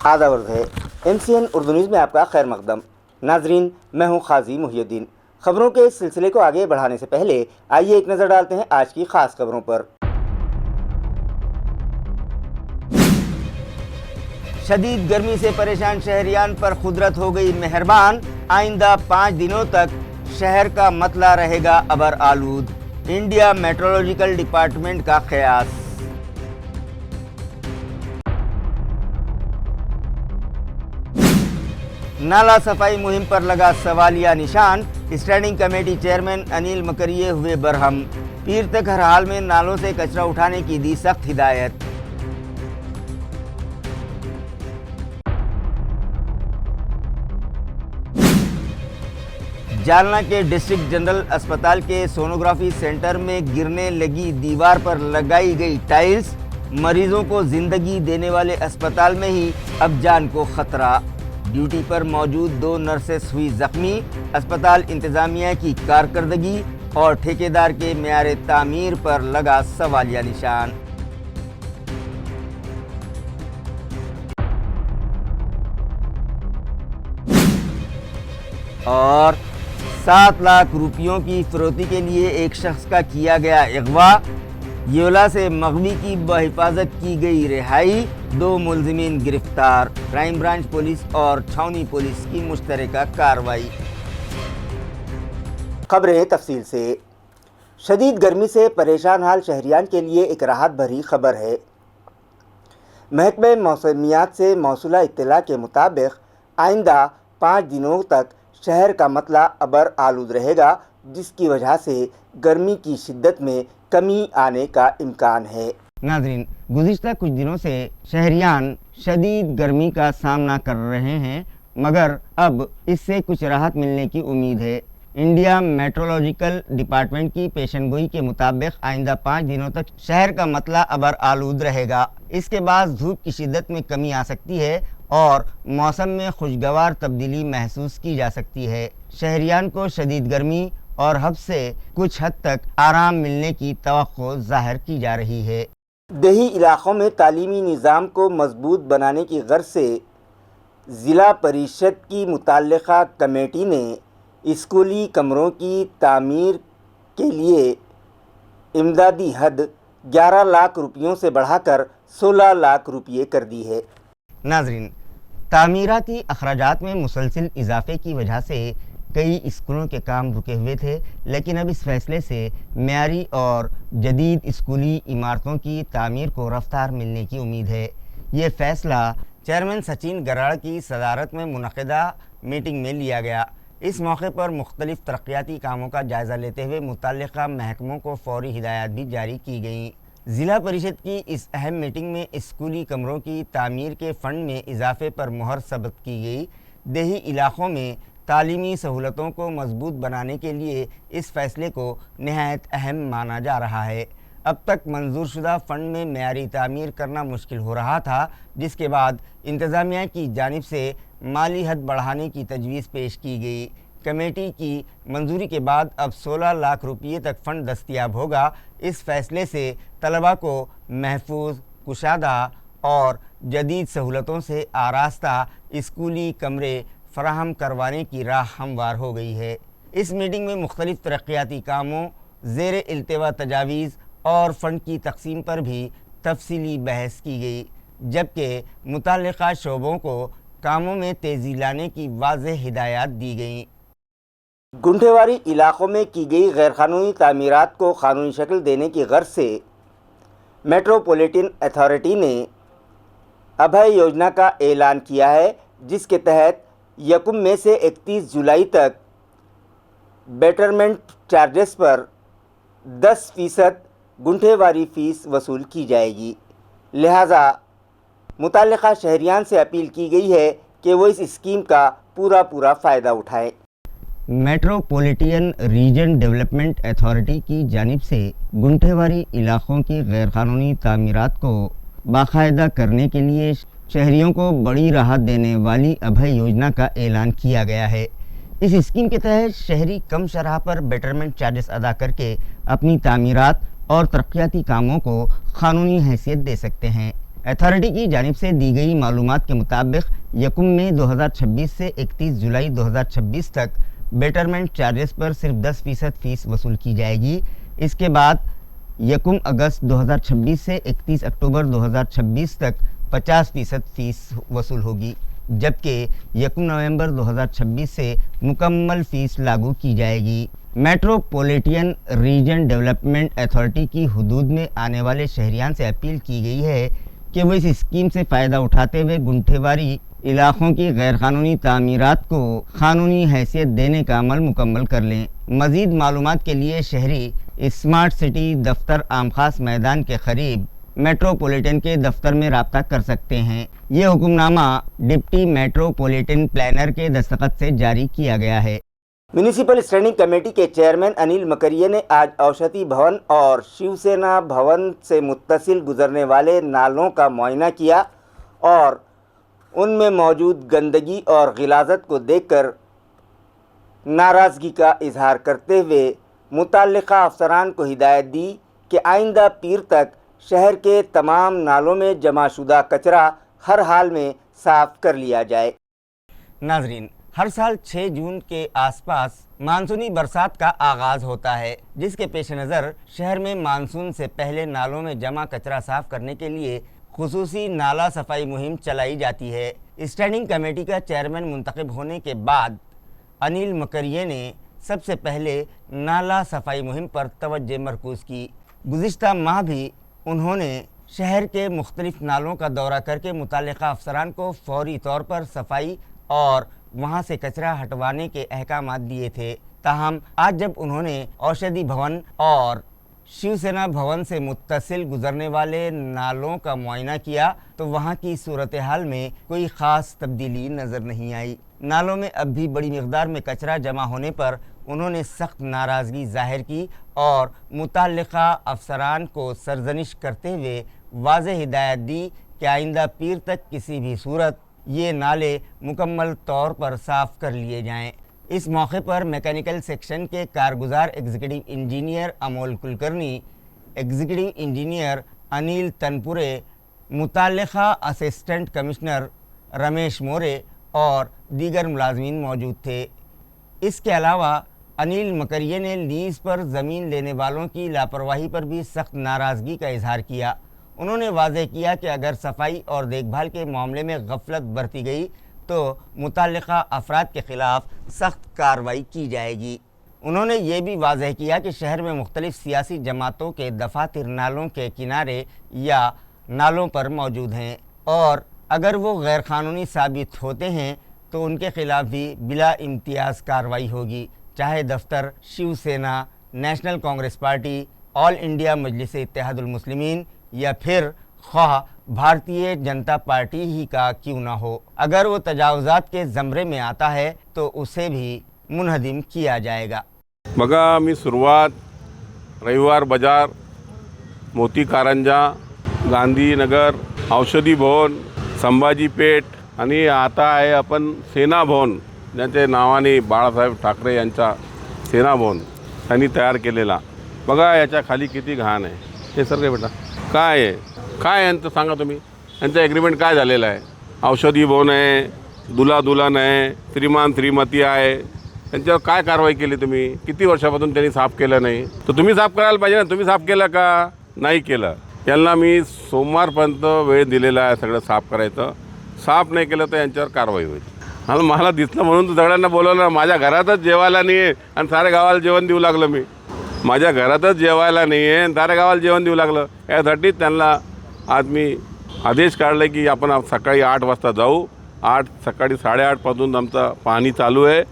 आदावर्द है। MCN Urdu news में आपका खैर मकदम। नाजरीन, मैं हूँ खाजी मुहियुद्दीन। खबरों के इस सिलसिले को आगे बढ़ाने से पहले आइए एक नज़र डालते हैं आज की खास खबरों पर। शदीद गर्मी से परेशान शहरियान पर कुदरत हो गई मेहरबान। आइंदा 5 दिनों तक शहर का मतला रहेगा अबर आलूद। इंडिया मेट्रोलॉजिकल डिपार्टमेंट का कयास। नाला सफाई मुहिम पर लगा सवालिया निशान। Standing committee chairman Anil Makariye हुए बरहम। पीर तक हर हाल में नालों से कचरा उठाने की दी सख्त हिदायत। जालना के डिस्ट्रिक्ट जनरल अस्पताल के सोनोग्राफी सेंटर में गिरने लगी दीवार पर लगाई गई टाइल्स। मरीजों को जिंदगी देने वाले अस्पताल में ही अब जान को खतरा। ड्यूटी पर मौजूद 2 नर्सेस हुई जख्मी। अस्पताल इंतजामिया की कारकर्दगी और ठेकेदार के मेयार तामीर पर लगा सवालिया निशान। और 7 लाख रुपयों की फिरौती के लिए एक शख्स का किया गया अगवा। योला से मगवी की बहिफाजत की गई रिहाई। 2 मुलजिमीन गिरफ्तार। क्राइम ब्रांच पुलिस और छावनी पुलिस की मुश्तरका कार्रवाई। खबरें तफसील से। शदीद गर्मी से परेशान हाल शहरियान के लिए एक राहत भरी खबर है। महकमे मौसमियात से मौसूला इत्तला के मुताबिक आइंदा 5 दिनों तक शहर का मतला अबर आलूद रहेगा, जिसकी वजह से गर्मी की शिद्दत में कमी आने का इम्कान है। नाज़रीन, गुज़िश्ता कुछ दिनों से शहरियान शदीद गर्मी का सामना कर रहे हैं, मगर अब इससे कुछ राहत मिलने की उम्मीद है। इंडिया मेट्रोलॉजिकल डिपार्टमेंट की पेशनगोई के मुताबिक आइंदा 5 दिनों तक शहर का मतला अबर आलूद रहेगा। इसके बाद धूप की शिद्दत में कमी आ सकती है और मौसम में खुशगवार तब्दीली महसूस की जा सकती है। शहरियान को शदीद गर्मी और हब से कुछ हद तक आराम मिलने की तवक्को ज़ाहिर की जा रही है। देही इलाक़ों में तालीमी निज़ाम को मजबूत बनाने की गर्ज से ज़िला परिषद की मुतल्लिक़ा कमेटी ने स्कूली कमरों की तामीर के लिए इमदादी हद 11 लाख रुपयों से बढ़ाकर 16 लाख रुपये कर दी है। नाज़रीन, तामीराती अखराजात में मुसलसिल इजाफे की वजह से कई स्कूलों के काम रुके हुए थे, लेकिन अब इस फैसले से मेयारी और जदीद स्कूली इमारतों की तामीर को रफ्तार मिलने की उम्मीद है। ये फ़ैसला चेयरमैन सचिन गराड़ की सदारत में मुनक़िदा मीटिंग में लिया गया। इस मौके पर मुख्तलिफ तरक्याती कामों का जायज़ा लेते हुए मुतल्लिक़ा महकमों को फ़ौरी हिदायत भी जारी की गईं। ज़िला परिषद की इस अहम मीटिंग में स्कूली कमरों की तामीर के फ़ंड में इजाफे पर मुहर सबत की गई। देही इलाक़ों में तालीमी सहूलतों को मजबूत बनाने के लिए इस फ़ैसले को नहायत अहम माना जा रहा है। अब तक मंजूर शुदा फ़ंड में मेयारी तामीर करना मुश्किल हो रहा था, जिसके बाद इंतज़ामिया की जानिब से माली हद बढ़ाने की तजवीज़ पेश की गई। कमेटी की मंजूरी के बाद अब 16 लाख रुपये तक फ़ंड दस्तियाब होगा। इस फ़ैसले से तलबा को महफूज, कुशादा और जदीद सहूलतों से आरास्ता स्कूली कमरे फराहम करवाने की राह हमवार हो गई है। इस मीटिंग में मुख्तलिफ तरक्याती कामों, ज़ेर इल्तिवा तजावीज़ और फ़ंड की तकसीम पर भी तफसीली बहस की गई, जबकि मुतल्लिक़ा शोबों को कामों में तेज़ी लाने की वाज़ेह हिदायत दी गईं। गुंठेवारी इलाक़ों में की गई गैरकानूनी तामीरात को क़ानूनी शक्ल देने की गर्ज से मेट्रोपॉलिटन अथॉरिटी ने अभय योजना का ऐलान किया है, जिसके तहत 1 मई से 31 जुलाई तक बेटरमेंट चार्जेस पर 10% गुंठेवारी फ़ीस वसूल की जाएगी। लिहाजा मुतल्लिक़ा शहरियान से अपील की गई है कि वो इस स्कीम का पूरा फ़ायदा उठाएं। मेट्रोपॉलिटन रीजन डेवलपमेंट अथॉरिटी की जानिब से गुंठेवारी इलाक़ों की गैरकानूनी तामीरात को बाकायदा करने के लिए शहरियों को बड़ी राहत देने वाली अभय योजना का ऐलान किया गया है। इस स्कीम के तहत शहरी कम शरह पर बेटरमेंट चार्जेस अदा करके अपनी तामीरात और तरक्याती कामों को क़ानूनी हैसियत दे सकते हैं। अथॉरिटी की जानिब से दी गई मालूमात के मुताबिक 1 मई 2026 से 31 जुलाई 2026 तक बेटरमेंट चार्जेस पर सिर्फ 10% फ़ीस वसूल की जाएगी। इसके बाद 1 अगस्त 2026 से 31 अक्टूबर 2026 तक 50% फ़ीस वसूल होगी, जबकि 1 नवंबर 2026 से मुकम्मल फ़ीस लागू की जाएगी। मेट्रोपॉलिटन रीजन डेवलपमेंट अथॉरिटी की हुदूद में आने वाले शहरियान से अपील की गई है कि वो इस स्कीम से फ़ायदा उठाते हुए गुंठेवारी इलाक़ों की गैरकानूनी तामीरात को क़ानूनी हैसियत देने का अमल मुकम्मल कर लें। मज़ीद मालूमात के लिए शहरी स्मार्ट सिटी दफ्तर आम खास मैदान के करीब मेट्रोपॉलिटन के दफ्तर में रब्ता कर सकते हैं। ये हुक्मनामा डिप्टी मेट्रोपॉलिटन प्लानर के दस्तखत से जारी किया गया है। म्यूनिसिपल स्टैंडिंग कमेटी के चेयरमैन अनिल मकरिये ने आज औषधि भवन और शिवसेना भवन से मुत्तसिल गुजरने वाले नालों का मुआयना किया और उनमें मौजूद गंदगी और गिलाज़त को देखकर नाराज़गी का इजहार करते हुए मुतल्लिका अफसरान को हिदायत दी कि आइंदा पीर तक शहर के तमाम नालों में जमाशुदा कचरा हर हाल में साफ़ कर लिया जाए। नाजरीन, हर साल 6 जून के आसपास मानसूनी बरसात का आगाज़ होता है, जिसके पेश नज़र शहर में मानसून से पहले नालों में जमा कचरा साफ़ करने के लिए खुसूसी नाला सफाई मुहिम चलाई जाती है। स्टैंडिंग कमेटी का चेयरमैन मुंतखब होने के बाद अनिल मकरिये ने सबसे पहले नाला सफाई मुहिम पर तवज्जो मरकूज़ की। गुज़िश्ता माह भी उन्होंने शहर के मुख्तलिफ नालों का दौरा करके मुतल्लिका अफसरान को फौरी तौर पर सफाई और वहां से कचरा हटवाने के अहकामात दिए थे। ताहम आज जब उन्होंने औषधि भवन और शिवसेना भवन से मुत्तसिल गुजरने वाले नालों का मुआयना किया तो वहां की सूरत हाल में कोई ख़ास तब्दीली नज़र नहीं आई। नालों में अब भी बड़ी मिक़दार में कचरा जमा होने पर उन्होंने सख्त नाराज़गी ज़ाहिर की और मुतल्लिका अफसरान को सरजनिश करते हुए वाज़ेह हिदायत दी कि आइंदा पीर तक किसी भी सूरत ये नाले मुकम्मल तौर पर साफ़ कर लिए जाएं। इस मौके पर मैकेनिकल सेक्शन के कारगुजार executive engineer Amol Kulkarni, executive engineer Anil Tanpure, मुतल्लिका असिस्टेंट कमिश्नर रमेश मोरे और दीगर मुलाजमीन मौजूद थे। इसके अलावा अनिल मकरिये ने लीज़ पर ज़मीन लेने वालों की लापरवाही पर भी सख्त नाराज़गी का इजहार किया। उन्होंने वाज़ेह किया कि अगर सफाई और देखभाल के मामले में गफलत बरती गई तो मुतल्लिका अफराद के ख़िलाफ़ सख्त कार्रवाई की जाएगी। उन्होंने ये भी वाज़ेह किया कि शहर में मुख्तलिफ़ सियासी जमातों के दफातर नालों के किनारे या नालों पर मौजूद हैं और अगर वो गैर क़ानूनी साबित होते हैं तो उनके ख़िलाफ़ भी बिला इम्तियाज़ कार्रवाई होगी, चाहे दफ्तर Shivsena, national Congress party, all India Majlis Ittehadul Muslimeen या फिर ख्वाह भारतीय जनता पार्टी ही का क्यों ना हो। अगर वो तजावुज़ात के ज़मरे में आता है तो उसे भी मुनहदिम किया जाएगा। बघा, मी सुरुवात रविवार बाजार, मोती कारंजा, गांधीनगर, औषधी भवन, संभाजी पेठ आणि आता आहे आपण सेना भवन, ज्याच्या नावाने बाळासाहेब ठाकरे यांचा सेना भवन त्यांनी तयार केलेला। बघा याच्या खाली किती घाण आहे। हे सर काय बेटा काय आहे, काय यांचं सांगा तुम्ही, यांचं ॲग्रीमेंट काय झालेलं आहे? औषधी भवन आहे, दुला दुल्हन आहे, श्रीमान श्रीमती आहे, त्यांच्यावर काय कारवाई केली तुम्ही? किती वर्षापासून त्यांनी साफ केलं नाही? तर तुम्ही साफ करायला पाहिजे ना। तुम्ही साफ केलं का? नाही केलं। यांना मी सोमवारपर्यंत वेळ दिलेला आहे सगळं साफ करायचं। साफ नाही केलं तर यांच्यावर कारवाई होईल। आणि मला दिसलं म्हणून तर सगळ्यांना बोलवलं। माझ्या घरातच जेवायला नाही आहे आणि सारे गावाला जेवण देऊ लागलं मी। माझ्या घरातच जेवायला नाही आहे आणि सारे गावाला जेवण देऊ लागलं। यासाठी त्यांना आज मी आदेश काढले की आपण सकाळी 8 वाजता जाऊ। सकाळी 8:30 पासून आमचं पाणी चालू आहे।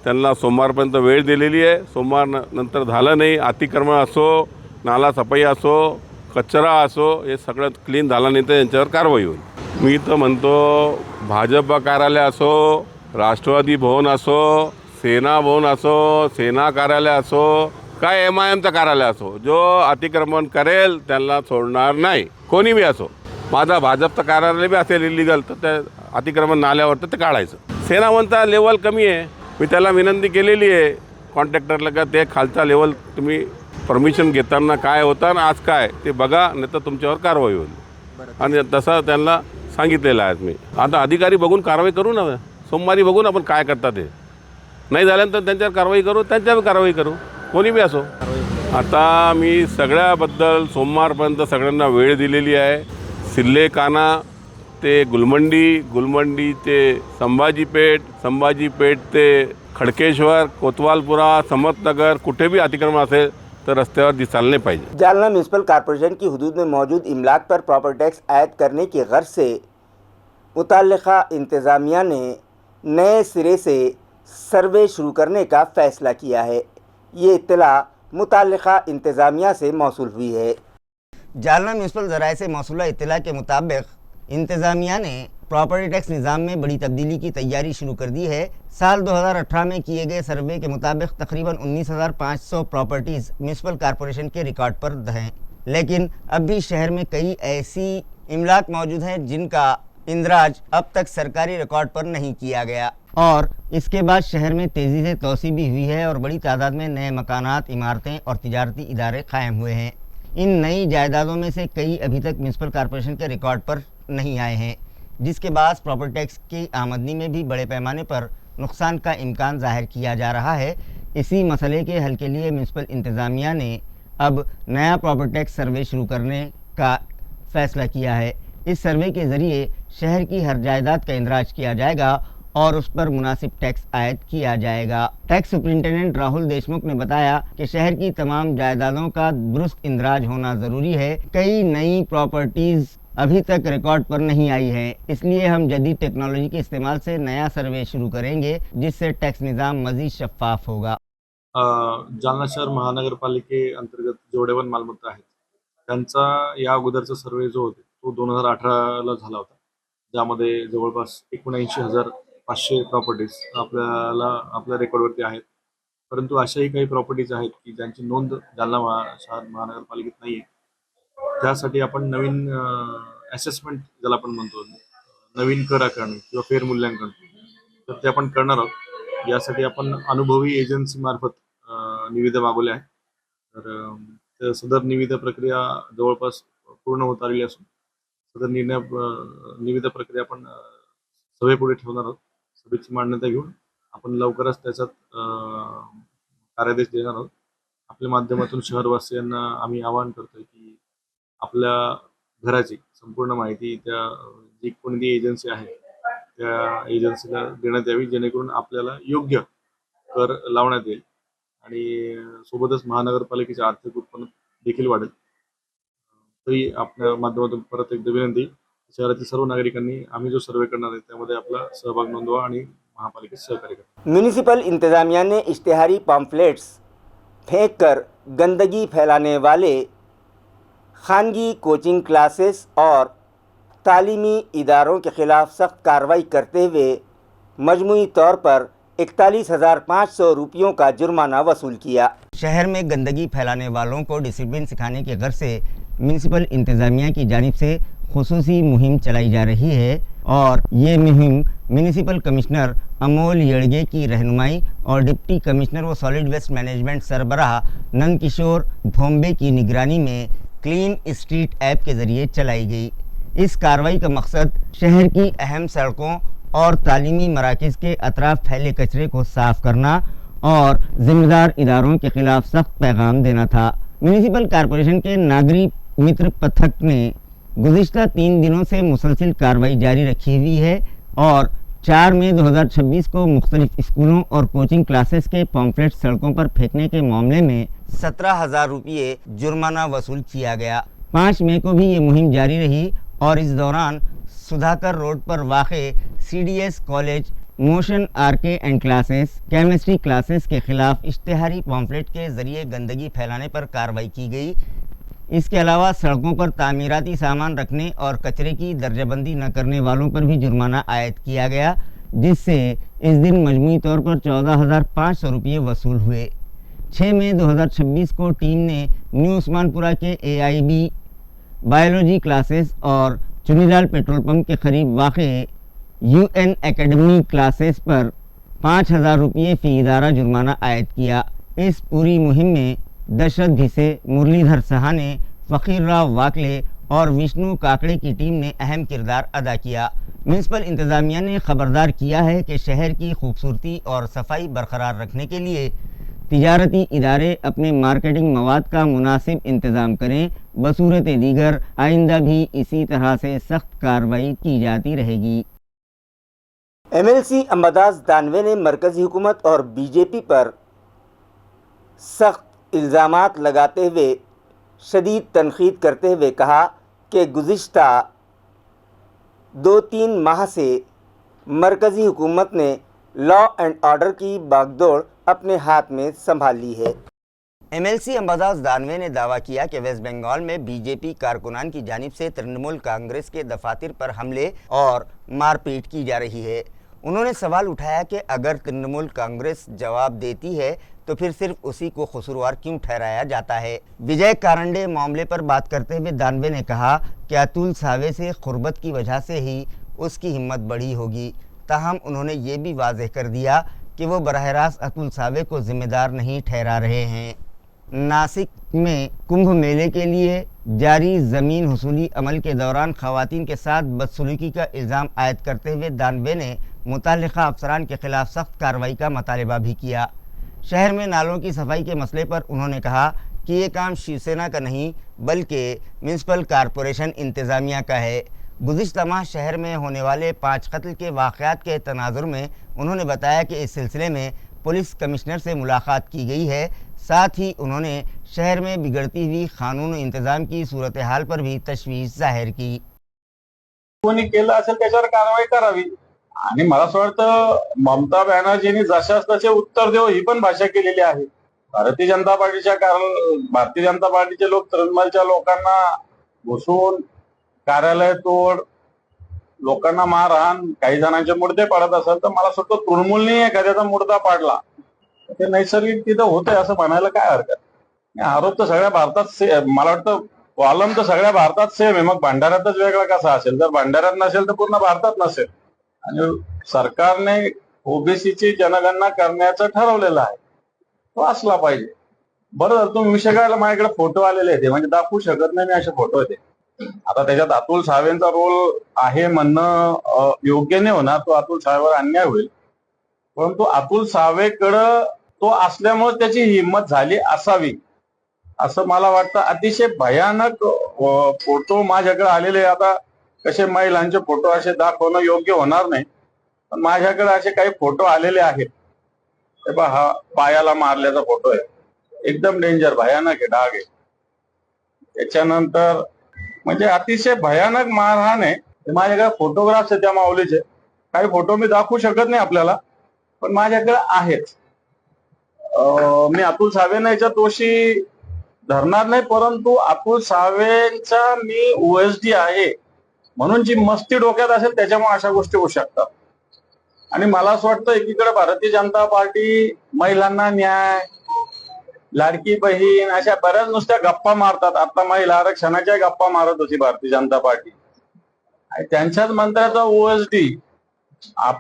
त्यांना सोमवारपर्यंत वेळ दिलेली आहे। सोमवार नंतर झालं नाही, अतिक्रमण असो, नाला सफाई असो, कचरा असो, हे सगळं क्लीन झालं नाही तर यांच्यावर कारवाई होईल। मी तर म्हणतो भाजप कार्यालय असो, राष्ट्रवादी भवन असो, सेना भवन असो, सेना कार्यालय असो, काय MIMचं कार्यालय असो, जो अतिक्रमण करेल त्यांना सोडणार नाही, कोणी बी असो। माझा भाजपचं कार्यालय बी असेल इलिगल तर ते अतिक्रमण नाल्यावर तर ते काढायचं। सेना भवनचा लेवल कमी आहे, मी त्याला विनंती केलेली आहे कॉन्ट्रॅक्टरला का ते खालचा लेवल तुम्ही परमिशन घेताना काय होतं आणि आज काय ते बघा, नाही तर तुमच्यावर कारवाई होईल। आणि तसं त्यांना सांगितलेलं आहे मी. आता अधिकारी बघून कारवाई करू ना, सोमवारी बघून आपण काय करतात ते. नाही झाल्यानंतर त्यांच्यावर कारवाई करू, त्यांच्यावर कारवाई करू, कोणी बी असो. आता मी सगळ्याबद्दल सोमवारपर्यंत सगळ्यांना वेळ दिलेली आहे. सिल्ले काना ते गुलमंडी, गुलमंडी ते संभाजीपेठ ते खडकेश्वर, कोतवालपुरा, समतनगर, कुठे भी अतिक्रमण असेल तर रस्त्यावर दिसायला नहीं पाहिजे. जालना म्यूनसिपल कॉरपोरेशन की हदूद में मौजूद इमलाक पर प्रॉपर्टी टैक्स आयद करने की गर्ज से मुतल्लिका इंतज़ामिया ने नए सिरे से सर्वे शुरू करने का फ़ैसला किया है. ये इत्तला मुतल्लिका इंतज़ामिया से मौसूल हुई है. जालना म्यूनसिपल ज़राए से मौसूला इत्तला के मुताबिक इंतज़ामिया ने प्रॉपर्टी टैक्स निज़ाम में बड़ी तब्दीली की तैयारी शुरू कर दी है. साल 2018 में किए गए सर्वे के मुताबिक तकरीबन 19,500 प्रॉपर्टीज़ म्यूनसिपल कॉरपोरेशन के रिकॉर्ड पर हैं, लेकिन अब भी शहर में कई ऐसी इमलाक मौजूद हैं जिनका इंदराज अब तक सरकारी रिकॉर्ड पर नहीं किया गया. और इसके बाद शहर में तेज़ी से तोसी भी हुई है और बड़ी तादाद में नए मकानात, इमारतें और तिजारती इदारे कायम हुए हैं. इन नई जायदादों में से कई अभी तक म्यूनसिपल कॉरपोरेशन के रिकॉर्ड पर नहीं आए हैं, जिसके बाद प्रॉपर्टी टैक्स की आमदनी में भी बड़े पैमाने पर नुकसान का इम्कान ज़ाहिर किया जा रहा है. इसी मसले के हल के लिए म्यूनसिपल इंतज़ामिया ने अब नया प्रॉपर्टी टैक्स सर्वे शुरू करने का फ़ैसला किया है. इस सर्वे के ज़रिए शहर की हर जायदाद का इंदराज किया जाएगा और उस पर मुनासिब टैक्स आयद किया जाएगा. टैक्स सुपरिटेंडेंट राहुल देशमुख ने बताया कि शहर की तमाम जायदादों का दुरुस्त इंदराज होना ज़रूरी है. कई नई प्रॉपर्टीज़ अभी तक रिकॉर्ड पर नहीं आई है, इसलिए हम जदीद टेक्नोलॉजी के इस्तेमाल से नया सर्वे शुरू करेंगे जिससे टैक्स निज़ाम मज़ीद शफ़ाफ होगा. जालना शहर महानगरपालिके अंतर्गत जेवढे पण मालमत्ता आहेत त्यांचा या अगोदरचा सर्वे जो होता तो 2018ला झाला होता, ज्यामध्ये जवळपास 79,500 प्रॉपर्टीज आपल्या रेकॉर्डवरती आहेत. परंतु अशाही काही प्रॉपर्टीज आहेत की ज्यांची नोंद जालना शहर महानगरपालिकेत नाही आहे. त्यासाठी आपण नवीन असेसमेंट ज्याला आपण म्हणतो, नवीन कर आकारणी किंवा फेर मूल्यांकन, तर ते आपण करणार आहोत. यासाठी आपण अनुभवी एजन्सी मार्फत निविदा मागवल्या आहे. तर सदर निविदा प्रक्रिया जवळपास पूर्ण होत आलेली असून सदर निविदा प्रक्रिया आपण सभेपुढे ठेवणार आहोत. सभेची मान्यता घेऊन आपण लवकरच त्याच्यात कार्यादेश देणार आहोत. आपल्या माध्यमातून शहरवासियांना आम्ही आवाहन करतोय की आपल्या घराची संपूर्ण माहिती त्या जी कोणती एजन्सी आहे त्या एजन्सीला देण्यात यावी, जेणेकरून आपल्याला योग्य कर लावण्यात येईल आणि सोबतच महानगरपालिकेचे आर्थिक उत्पन्न देखील वाढेल. तरी आपल्या माध्यमातून परत एकदा विनंती, शहरातील सर्व नागरिकांनी आम्ही जो सर्वे करणार आहे त्यामध्ये आपला सहभाग नोंदवा आणि महापालिकेत सहकार्य करा. म्यूनिसिपल इंतज़ामिया ने इश्तिहारी पम्फलेट्स फेंक कर गंदगी फैलाने वाले खानगी कोचिंग क्लासेस और तालीमी इदारों के ख़िलाफ़ सख्त कार्रवाई करते हुए मजमूई तौर पर 41,500 रुपयों का जुर्माना वसूल किया. शहर में गंदगी फैलाने वालों को डिसिप्लिन सिखाने के गर्ज से म्यूनसिपल इंतज़ामिया की जानिब से खुसूसी मुहिम चलाई जा रही है और ये मुहिम म्यूनसिपल कमिश्नर अमोल येड़गे की रहनुमाई और डिप्टी कमिश्नर व सॉलिड वेस्ट मैनेजमेंट सरबराह नंदकिशोर भोंबे की निगरानी में क्लीन स्ट्रीट ऐप के ज़रिए चलाई गई. इस कार्रवाई का मकसद शहर की अहम सड़कों और तालीमी मराकज़ के अतराफ फैले कचरे को साफ़ करना और ज़िम्मेदार इदारों के ख़िलाफ़ सख्त पैगाम देना था. म्यूनसिपल कॉरपोरेशन के नागरिक मित्र पथक ने गुज़िश्ता 3 दिनों से मुसलसिल कार्रवाई जारी रखी हुई है और 4 मई 2026 को मुख्तलिफ स्कूलों और कोचिंग क्लासेस के पम्फलेट सड़कों पर फेंकने के मामले में 17,000 रुपये जुर्माना वसूल किया गया. 5 मई को भी ये मुहिम जारी रही और इस दौरान सुधाकर रोड पर वाक़े CDS college, motion RK and classes, chemistry classes के ख़िलाफ़ इश्तिहारी पम्फलेट के ज़रिए गंदगी फैलाने पर कार्रवाई की गई. इसके अलावा सड़कों पर तामीराती सामान रखने और कचरे की दर्जाबंदी न करने वालों पर भी जुर्माना आयद किया गया, जिससे इस दिन मजमूई तौर पर 14,500 रुपये वसूल हुए. 6 मई 2026 को टीम ने न्यू उस्मानपुरा के AIB बायोलॉजी क्लासेस और चुनीलाल पेट्रोल पंप के करीब वाक़े UN एकेडमी क्लासेस पर 5,000 रुपये फ़ी इदारा जुर्माना आयद किया. इस पूरी मुहिम में दशरथ भिसे, मुरलीधर सहाने, फ़कीर राव वाकले और विष्णु काकड़े की टीम ने अहम किरदार अदा किया। म्यूनसिपल इंतज़ामिया ने खबरदार किया है कि शहर की खूबसूरती और सफाई बरकरार रखने के लिए तिजारती इदारे अपने मार्केटिंग मवाद का मुनासिब इंतज़ाम करें। बसूरत दीगर आइंदा भी इसी तरह से सख्त कार्रवाई की जाती रहेगी। MLC अंबादास दानवे ने मरकज़ी हुकूमत और बीजेपी पर सख्त इल्ज़ामात लगाते हुए शदीद तनकीद करते हुए कहा कि गुज़िश्ता 2-3 माह से मरकज़ी हुकूमत ने लॉ एंड ऑर्डर की बागडोर अपने हाथ में संभाल ली है। MLC अंबादास दानवे ने दावा किया कि वेस्ट बंगाल में बीजेपी कारकुनान की जानिब से तृणमूल कांग्रेस के दफातर पर हमले और मारपीट की जा रही है। उन्होंने सवाल उठाया कि अगर तृणमूल कांग्रेस जवाब देती है तो फिर सिर्फ उसी को कसूरवार क्यों ठहराया जाता है। विजय कारंडे मामले पर बात करते हुए दानवे ने कहा कि अतुल सावे से कुर्बत की वजह से ही उसकी हिम्मत बढ़ी होगी। ताहम उन्होंने ये भी वाज़ेह कर दिया कि वो बराह रास्त अतुल सावे को ज़िम्मेदार नहीं ठहरा रहे हैं। नासिक में कुंभ मेले के लिए जारी ज़मीन हसूली अमल के दौरान ख़वातीन के साथ बदसलूकी का इल्ज़ाम आयद करते हुए दानवे ने मुतल्लिक़ा अफसरान के ख़िलाफ़ सख्त कार्रवाई का मुतालबा भी किया। शहर में नालों की सफाई के मसले पर उन्होंने कहा कि ये काम शिवसेना का नहीं बल्कि म्यूनसिपल कॉरपोरेशन इंतज़ामिया का है। गुज़िश्ता माह शहर में होने वाले 5 कत्ल के वाक़यात के तनाजुर में उन्होंने बताया कि इस सिलसिले में पुलिस कमिश्नर से मुलाकात की गई है। साथ ही उन्होंने शहर में बिगड़ती हुई कानून इंतज़ाम की सूरत हाल पर भी तशवीश जाहिर की। कोणी केलं असेल त्याच्यावर कारवाई करावी आणि मला असं वाटतं ममता बॅनर्जींनी जशास तसे उत्तर देऊ ही पण भाषा केलेली आहे। भारतीय जनता पार्टीचे लोक तृणमूलच्या लोकांना घुसून कार्यालय तोड, लोकांना मारहाण, काही जणांचे मुर्दे पाडत असेल तर मला असं वाटतं तृणमूलने एखाद्याचा मुर्दा पाडला ते नैसर्गिक तिथं होतंय असं म्हणायला काय हरकत। आरोप तर सगळ्या भारतात मला वाटतं कॉलम तर सगळ्या भारतात सेम आहे, मग भंडाऱ्यातच वेगळा कसा असेल? जर भंडाऱ्यात नसेल तर पूर्ण भारतात नसेल। आणि सरकारने ओबीसीची जनगणना करण्याचं ठरवलेलं आहे, तो असला पाहिजे। बरं झालं तुम्ही विषय काढला, माझ्याकडे फोटो आलेले आहेत, म्हणजे दाखवू शकत नाही मी असे फोटो आहेत। आता त्याच्यात अतुल सावेंचा रोल आहे म्हणणं योग्य नाही होणार, तो अतुल सावेवर अन्याय होईल। परंतु अतुल सावेकडं तो असल्यामुळे त्याची हिंमत झाली असावी असं मला वाटतं। अतिशय भयानक फोटो माझ्याकडे आलेले, आता कसे महिलांचे फोटो असे दाखवणं योग्य होणार नाही, पण माझ्याकडे असे काही फोटो आलेले आहेत। हे पहा, हा पायाला मारल्याचा फोटो आहे, एकदम डेंजर भयानक आहे, डाग आहे। त्याच्यानंतर म्हणजे अतिशय भयानक मारहाण आहे। माझ्याकडे फोटोग्राफ्स आहेत त्या माऊलीचे, काही फोटो मी दाखवू शकत नाही आपल्याला, पण माझ्याकडे आहेत। मी अतुल सावेंना याच्यात दोषी धरणार नाही, परंतु अतुल सावेंचा मी OSD आहे म्हणून जी मस्ती डोक्यात असेल त्याच्यामुळे अशा गोष्टी होऊ शकतात। आणि मला असं वाटतं एकीकडे भारतीय जनता पार्टी महिलांना न्याय, लाडकी बहीण अशा बऱ्याच नुसत्या गप्पा मारतात। आता महिला आरक्षणाच्या गप्पा मारत होती भारतीय जनता पार्टी, आणि त्यांच्याच मंत्र्याचा OSD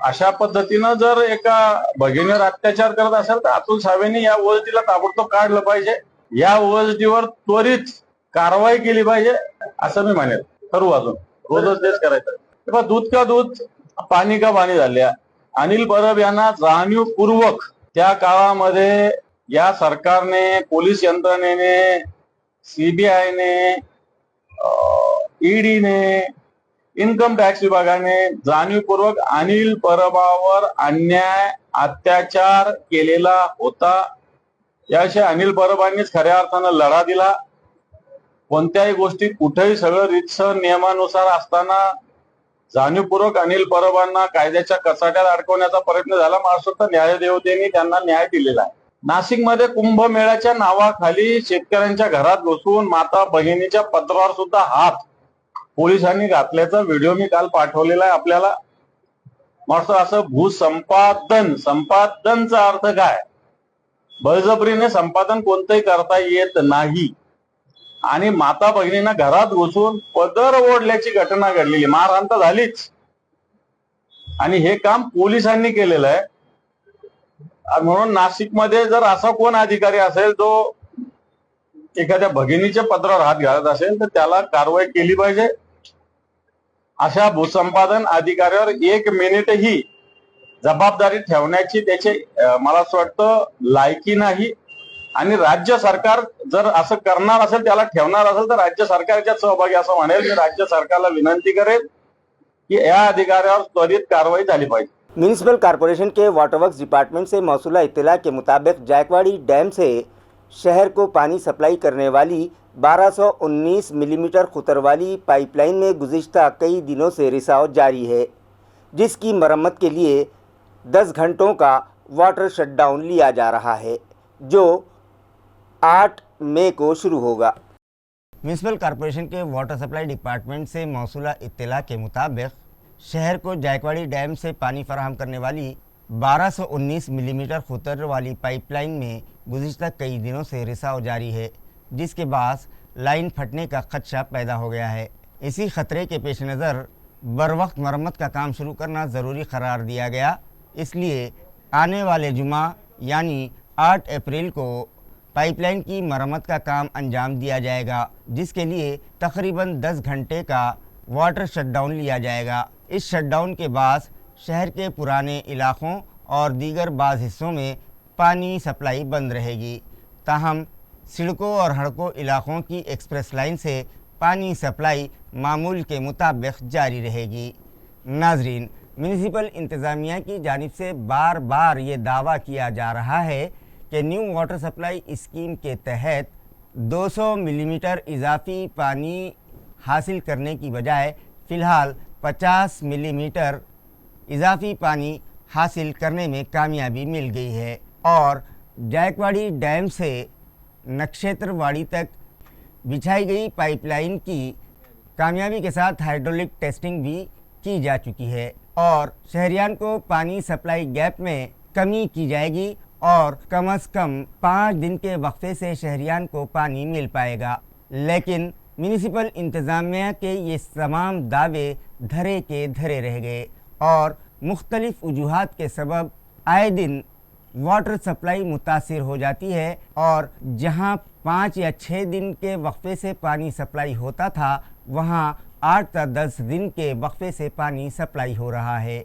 अशा पद्धतीनं जर एका भगिनीवर अत्याचार करत असेल तर अतुल सावेंनी या OSD ला ताबडतोब काढलं पाहिजे, या OSD वर त्वरित कारवाई केली पाहिजे असं मी म्हणेल। ठरवू अजून रोजच तेच करायचं। दूध का दूध पाणी का पाणी झाल्या। अनिल परब यांना जाणीवपूर्वक त्या काळामध्ये या सरकारने, पोलीस यंत्रणेने, CBIने, EDने, इन्कम टॅक्स विभागाने जाणीवपूर्वक अनिल परबावर अन्याय, अत्याचार केलेला होता। याविषयी अनिल परबांनीच खऱ्या अर्थानं लढा दिला। कोणत्याही गोष्टी कुठेही सगळं रीतसर नियमानुसार असताना जाणीवपूर्वक अनिल परबांना कायद्याच्या कचाट्यात अडकवण्याचा प्रयत्न झाला। महाराष्ट्राच्या न्यायदेवतेने त्यांना न्याय दिलेला आहे। नाशिकमध्ये कुंभमेळ्याच्या नावाखाली शेतकऱ्यांच्या घरात घुसून माता बहिणीच्या पत्रावर सुद्धा हात पोलिसांनी घातल्याचा व्हिडिओ मी काल पाठवलेला आहे आपल्याला। मग असं संपादनचा अर्थ काय? बळजबरीने संपादन कोणतंही करता येत नाही। आणि माता बहिणींना घरात घुसून पदर ओढल्याची घटना घडलेली, मारहाण तर झालीच, आणि हे काम पोलिसांनी केलेलं आहे। म्हणून नाशिकमध्ये जर असा कोण अधिकारी असेल जो एखाद्या भगिनीच्या पत्रावर हात घालत असेल तर त्याला कारवाई केली पाहिजे. अशा भूसंपादन अधिकाऱ्यावर 1 मिनिटही जबाबदारी ठेवण्याची त्याची मला असं वाटतं लायकी नाही. आणि राज्य सरकार जर असं करणार असेल, त्याला ठेवणार असेल तर राज्य सरकारच्या सहभागी असं म्हणेल. मी राज्य सरकारला विनंती करेल कि या अधिकाऱ्यावर त्वरित कार्रवाई झाली पाहिजे. म्यूनिसिपल कॉरपोरेशन के वाटर वर्क्स डिपार्टमेंट से मौसूला इत्तला के मुताबिक जायकवाड़ी डैम से शहर को पानी सप्लाई करने वाली 1219 मिलीमीटर खुतर वाली पाइपलाइन में गुज़िश्ता कई दिनों से रिसाव जारी है, जिसकी मरम्मत के लिए 10 घंटों का वाटर शटडाउन लिया जा रहा है, जो 8 मई को शुरू होगा। म्यूनिसिपल कॉरपोरेशन के वाटर सप्लाई डिपार्टमेंट से मौसूला इत्तला के मुताबिक शहर को जायकवाड़ी डैम से पानी फराहम करने वाली 1219 मिलीमीटर खुतर वाली पाइपलाइन में गुज़िश्ता कई दिनों से रिसाव जारी है, जिसके बाद लाइन फटने का खदशा पैदा हो गया है। इसी खतरे के पेश नज़र बरवक्त मरम्मत का काम शुरू करना ज़रूरी करार दिया गया। इसलिए आने वाले जुमा यानी 8 अप्रैल को पाइपलाइन की मरम्मत का काम अंजाम दिया जाएगा, जिसके लिए तकरीबन 10 घंटे का वाटर शटडाउन लिया जाएगा। इस शटडाउन के बाद शहर के पुराने इलाकों और दीगर बाज़ हिस्सों में पानी सप्लाई बंद रहेगी। ताहम सड़कों और हड़कों इलाकों की एक्सप्रेस लाइन से पानी सप्लाई मामूल के मुताबिक जारी रहेगी। नाजरीन, म्यूनिसिपल इंतज़ामिया की जानिब से बार बार ये दावा किया जा रहा है कि न्यू वाटर सप्लाई स्कीम के तहत 200 मिलीमीटर इजाफी पानी हासिल करने की बजाय फ़िलहाल 50 मिलीमीटर इजाफी पानी हासिल करने में कामयाबी मिल गई है और जायकवाड़ी डैम से नक्षत्रवाड़ी तक बिछाई गई पाइपलाइन की कामयाबी के साथ हाइड्रोलिक टेस्टिंग भी की जा चुकी है और शहरियान को पानी सप्लाई गैप में कमी की जाएगी और कम से कम 5 दिन के वक्फे से शहरियान को पानी मिल पाएगा। लेकिन म्यूनिसिपल इंतज़ामिया के ये तमाम दावे धरे के धरे रह गए और मुख्तलिफ वजूहात के सबब आए दिन वाटर सप्लाई मुतासिर हो जाती है और जहां 5 या 6 दिन के वक्फे से पानी सप्लाई होता था, वहां 8 या 10 दिन के वक्फे से पानी सप्लाई हो रहा है,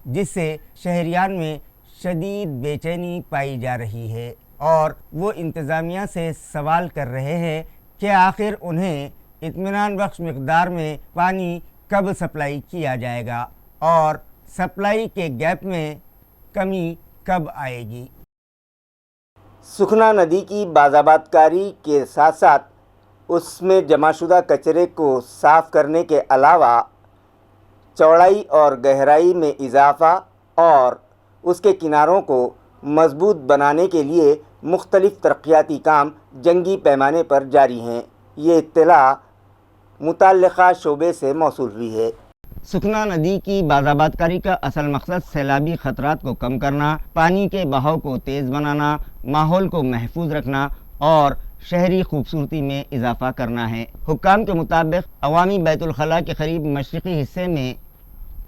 जिससे शहरियान में शदीद बेचैनी पाई जा रही है और वो इंतज़ामिया से सवाल कर रहे हैं कि आखिर उन्हें इत्मीनान बख्श मिक़दार में पानी कब सप्लाई किया जाएगा और सप्लाई के गैप में कमी कब आएगी। सुखना नदी की बाज़ाबातकारी के साथ साथ उसमें जमाशुदा कचरे को साफ़ करने के अलावा चौड़ाई और गहराई में इजाफ़ा और उसके किनारों को मजबूत बनाने के लिए मुख्तलिफ तरक्याती काम जंगी पैमाने पर जारी हैं। ये इत्तला मुतल्लिक़ा शोबे से मौसूल हुई है। सुखना नदी की बाज़ाबातकारी का असल मकसद सैलाबी ख़तरात को कम करना, पानी के बहाव को तेज़ बनाना, माहौल को महफूज रखना और शहरी खूबसूरती में इजाफ़ा करना है। हुक्काम के मुताबिक अवामी बैतुल खला के करीब मशरक़ी हिस्से में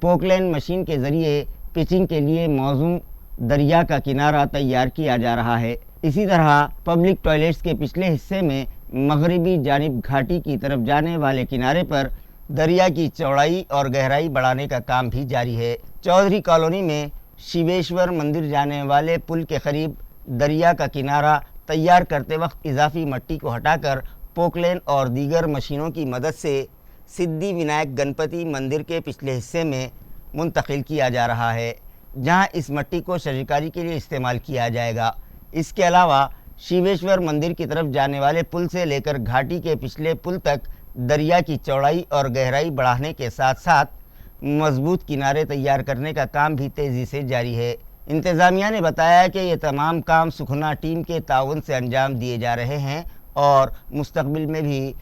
पोकलैन मशीन के ज़रिए पिचिंग के लिए मौजूद दरिया का किनारा तैयार किया जा रहा है। इसी तरह पब्लिक टॉयलेट्स के पिछले हिस्से में मगरिबी जानिब घाटी की तरफ जाने वाले किनारे पर दरिया की चौड़ाई और गहराई बढ़ाने का काम भी जारी है। चौधरी कॉलोनी में शिवेश्वर मंदिर जाने वाले पुल के करीब दरिया का किनारा तैयार करते वक्त इजाफी मट्टी को हटाकर पोकलेन और दीगर मशीनों की मदद से सिद्धि विनायक गणपति मंदिर के पिछले हिस्से में मुंतकिल किया जा रहा है, जहां इस मट्टी को शजरकारी के लिए इस्तेमाल किया जाएगा। इसके अलावा शिवेश्वर मंदिर की तरफ जाने वाले पुल से लेकर घाटी के पिछले पुल तक दरिया की चौड़ाई और गहराई बढ़ाने के साथ साथ मजबूत किनारे तैयार करने का काम भी तेज़ी से जारी है। इंतज़ामिया ने बताया कि ये तमाम काम सुखना टीम के ताउन से अंजाम दिए जा रहे हैं और मुस्तक़बिल में भी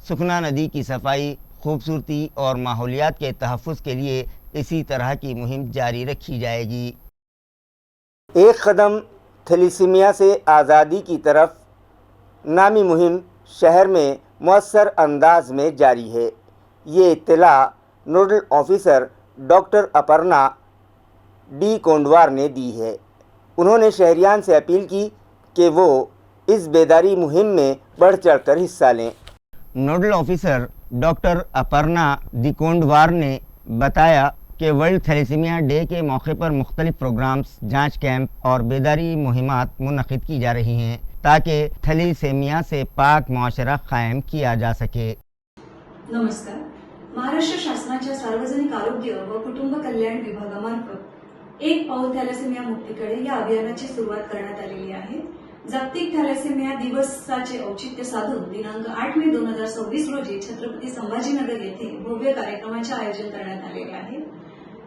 सुखना नदी की सफाई, खूबसूरती और माहौलियात के तहफ़्फ़ुज़ के लिए इसी तरह की मुहिम जारी रखी जाएगी। एक कदम थैलीसीमिया से आज़ादी की तरफ नामी मुहिम शहर में मौसर अंदाज में जारी है। ये इत्तला nodal officer doctor Aparna D Kondwar ने दी है। उन्होंने शहरियान से अपील की कि वो इस बेदारी मुहिम में बढ़ चढ़कर हिस्सा लें। नोडल ऑफिसर डॉक्टर अपर्णा दिकोंडवार ने बताया कि वर्ल्ड थैलेसीमिया डे के मौके पर मुख्तलिफ प्रोग्राम्स, जांच कैंप और बेदारी मुहिमात मुनक़िद की जा रही हैं ताकि थैलेसीमिया से पाक मुआशरा कायम किया जा सके। नमस्कार. महाराष्ट्र शासनाच्या सार्वजनिक आरोग्य व कुटुंब कल्याण विभागामार्फत एक पाऊल थॅलेसेमिया मुक्तीकडे या अभियानाची सुरुवात करण्यात आलेली आहे. जागतिक थॅलेसेमिया दिवसाचे औचित्य साधून दिनांक 8 मे 2026 रोजी छत्रपती संभाजीनगर येथे भव्य कार्यक्रमाचे आयोजन करण्यात आलेले आहे.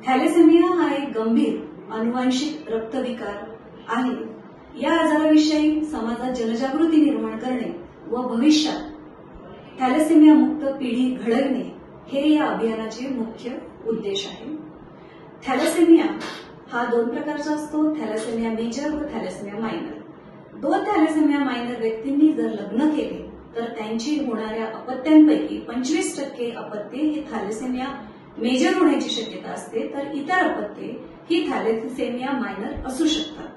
थॅलेसेमिया हा एक गंभीर अनुवांशिक रक्तविकार आहे. या आजाराविषयी समाजात जनजागृती निर्माण करणे व भविष्यात थॅलेसेमिया मुक्त पिढी घडविणे हे या अभियानाचे मुख्य उद्देश आहे. थॅलेसेमिया हा 2 प्रकारचा असतो, थॅलेसेमिया मेजर व थॅलेसेमिया मायनर. 2 थॅलेसेमिया मायनर व्यक्तींनी जर लग्न केले तर त्यांची होणाऱ्या अपत्यांपैकी 25% अपत्ये ही थॅलेसेमिया मेजर होण्याची शक्यता असते, तर इतर अपत्ये ही थॅलेसेमिया मायनर असू शकतात.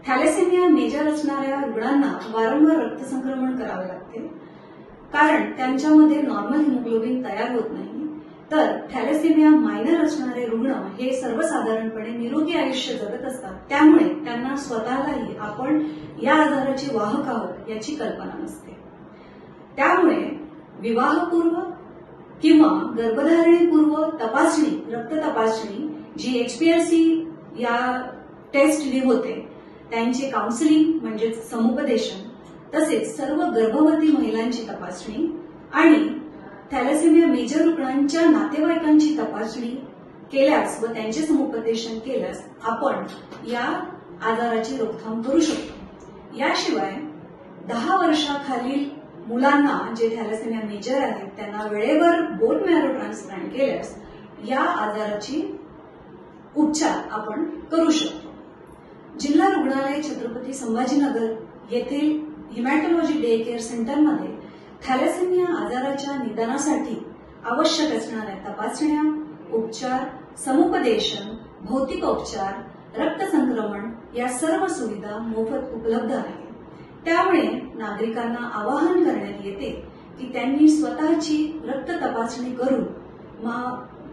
थॅलेसेमिया मेजर असणाऱ्या रुग्णांना वारंवार रक्तसंक्रमण करावे लागते, कारण त्यांच्यामध्ये नॉर्मल हिमोग्लोबिन तयार होत नाही. तर थॅलेसेमिया मायनर असणारे रुग्ण हे सर्वसाधारणपणे निरोगी आयुष्य जगत असतात, त्यामुळे त्यांना स्वतःलाही आपण या आजाराचे वाहक आहोत याची कल्पना नसते. त्यामुळे विवाहपूर्व किंवा गर्भधारणेपूर्व तपासणी, रक्त तपासणी जी HPLC या टेस्टने होते, त्यांचे काउन्सिलिंग म्हणजे समुपदेशन, तसेच सर्व गर्भवती महिलांची तपासणी आणि थॅलेसेमिया मेजर रुग्णांच्या नातेवाईकांची तपासणी केल्यास व त्यांचे समुपदेशन केल्यास आपण या आजाराची रोखथाम करू शकतो. याशिवाय 10 वर्षाखालील मुलांना जे थॅलेसेमिया मेजर आहेत त्यांना वेळेवर बोन मॅरो ट्रान्सप्लांट केल्यास या आजाराची उपचार आपण करू शकतो. जिल्हा रुग्णालय छत्रपती संभाजीनगर येथील हिमॅटॉलॉजी डे केअर सेंटरमध्ये थॅलेसेमिया आजाराच्या निदानासाठी आवश्यक असणाऱ्या तपासण्या, उपचार, समुपदेशन, भौतिकोपचार, रक्तसंक्रमण या सर्व सुविधा मोफत उपलब्ध आहेत. त्यामुळे नागरिकांना आवाहन करण्यात येते की त्यांनी स्वतःची रक्त तपासणी करून